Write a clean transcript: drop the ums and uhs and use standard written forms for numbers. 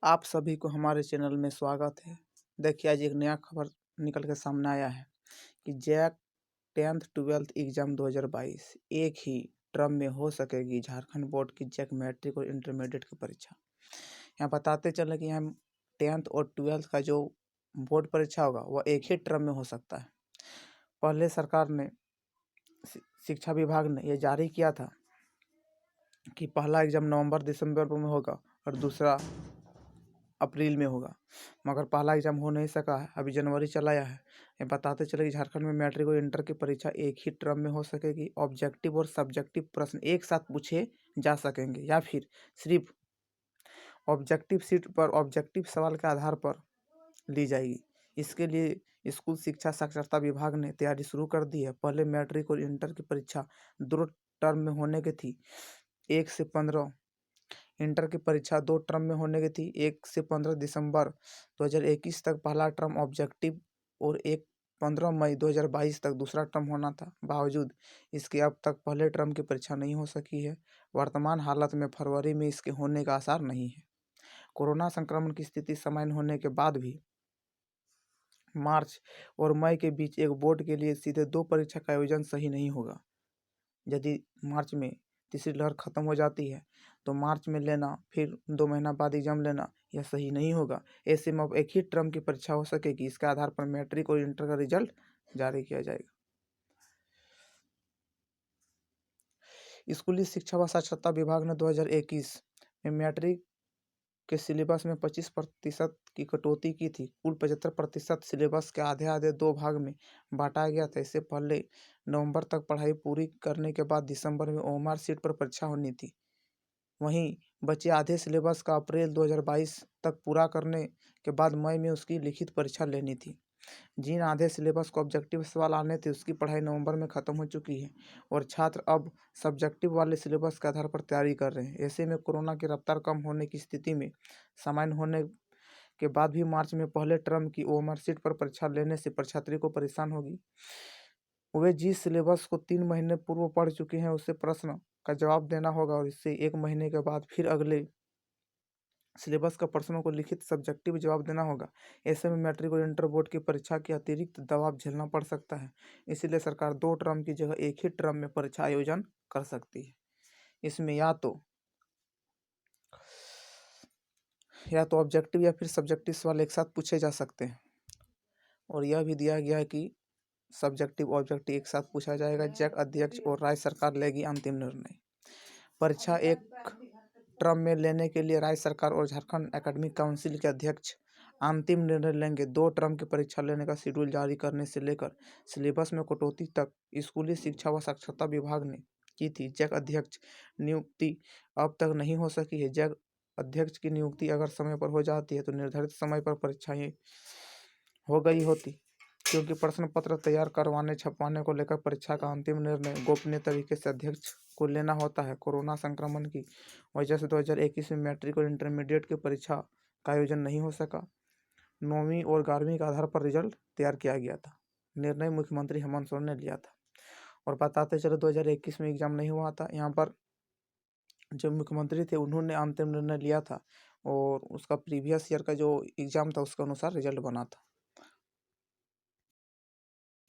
आप सभी को हमारे चैनल में स्वागत है। देखिए, आज एक नया खबर निकल के सामने आया है कि जैक 10th 12th एग्जाम 2022 एक ही टर्म में हो सकेगी झारखंड बोर्ड की जैक मैट्रिक और इंटरमीडिएट की परीक्षा। यहाँ बताते चले कि यहाँ 10th और 12th का जो बोर्ड परीक्षा होगा वह एक ही टर्म में हो सकता है। पहले सरकार ने शिक्षा विभाग ने यह जारी किया था कि पहला एग्जाम नवंबर दिसंबर में होगा और दूसरा अप्रैल में होगा, मगर पहला एग्जाम हो नहीं सका है। अभी जनवरी चला आया है। ये बताते चले कि झारखंड में मैट्रिक और इंटर की परीक्षा एक ही टर्म में हो सकेगी। ऑब्जेक्टिव और सब्जेक्टिव प्रश्न एक साथ पूछे जा सकेंगे या फिर सिर्फ ऑब्जेक्टिव सीट पर ऑब्जेक्टिव सवाल के आधार पर ली जाएगी। इसके लिए स्कूल शिक्षा साक्षरता विभाग ने तैयारी शुरू कर दी है। पहले मैट्रिक और इंटर की परीक्षा दो टर्म में होने की थी, 1 से 15। इंटर की परीक्षा 2 टर्म में होने की थी, 1 से 15 दिसंबर 2021 तक पहला टर्म ऑब्जेक्टिव और 15 मई 2022 तक दूसरा टर्म होना था। बावजूद इसके अब तक पहले टर्म की परीक्षा नहीं हो सकी है। वर्तमान हालत में फरवरी में इसके होने का आसार नहीं है। कोरोना संक्रमण की स्थिति सामान्य होने के बाद भी मार्च और मई के बीच एक बोर्ड के लिए सीधे 2 परीक्षा का आयोजन सही नहीं होगा। यदि मार्च में तीसरी लहर खत्म हो जाती है तो मार्च में लेना, फिर 2 महीना बाद एग्जाम लेना, यह सही नहीं होगा। ऐसे में अब एक ही टर्म की परीक्षा हो सकेगी। इसके आधार पर मैट्रिक और इंटर का रिजल्ट जारी किया जाएगा। स्कूली शिक्षा व साक्षरता विभाग ने 2021 में मैट्रिक के सिलेबस में 25% की कटौती की थी। कुल 75% सिलेबस के आधे आधे 2 भाग में बांटा गया था। इससे पहले नवंबर तक पढ़ाई पूरी करने के बाद दिसंबर में ओएमआर सीट पर परीक्षा होनी थी। वहीं बचे आधे सिलेबस का अप्रैल 2022 तक पूरा करने के बाद मई में उसकी लिखित परीक्षा लेनी थी। जिन आधे सिलेबस को ऑब्जेक्टिव सवाल आने थे उसकी पढ़ाई नवंबर में ख़त्म हो चुकी है और छात्र अब सब्जेक्टिव वाले सिलेबस के आधार पर तैयारी कर रहे हैं। ऐसे में कोरोना की रफ्तार कम होने की स्थिति में सामान्य होने के बाद भी मार्च में पहले टर्म की ओएमआर सीट पर परीक्षा लेने से परीक्षार्थी को परेशान होगी। वे जिस सिलेबस को 3 महीने पूर्व पढ़ चुके हैं उसे प्रश्न का जवाब देना होगा और इससे 1 महीने के बाद फिर अगले सिलेबस का प्रश्नों को लिखित सब्जेक्टिव जवाब देना होगा। ऐसे में मैट्रिक और इंटर बोर्ड की परीक्षा के अतिरिक्त दबाव झेलना पड़ सकता है। इसलिए सरकार 2 टर्म की जगह एक ही टर्म में परीक्षा आयोजन कर सकती है। इसमें या तो ऑब्जेक्टिव या फिर सब्जेक्टिव सवाल एक साथ पूछे जा सकते हैं और यह भी दिया गया है कि सब्जेक्टिव ऑब्जेक्टिव एक साथ पूछा जाएगा। जैक अध्यक्ष और राज्य सरकार लेगी अंतिम निर्णय। परीक्षा एक टर्म में लेने के लिए राज्य सरकार और झारखंड एकेडमिक काउंसिल के अध्यक्ष अंतिम निर्णय लेंगे। 2 टर्म की परीक्षा लेने का शेड्यूल जारी करने से लेकर सिलेबस में कटौती तक स्कूली शिक्षा व साक्षरता विभाग ने की थी। जैक अध्यक्ष नियुक्ति अब तक नहीं हो सकी है। जैक अध्यक्ष की नियुक्ति अगर समय पर हो जाती है तो निर्धारित समय पर परीक्षाएं हो गई होती, क्योंकि प्रश्न पत्र तैयार करवाने छपवाने को लेकर परीक्षा का अंतिम निर्णय गोपनीय तरीके से अध्यक्ष को लेना होता है। कोरोना संक्रमण की वजह से 2021 में मैट्रिक और इंटरमीडिएट की परीक्षा का आयोजन नहीं हो सका। 9वीं और 11वीं के आधार पर रिजल्ट तैयार किया गया था। निर्णय मुख्यमंत्री हेमंत सोरेन ने लिया था। और बताते चले 2021 में एग्जाम नहीं हुआ था। यहाँ पर जो मुख्यमंत्री थे उन्होंने अंतिम निर्णय लिया था और उसका प्रीवियस ईयर का जो एग्ज़ाम था उसके अनुसार रिजल्ट बना था।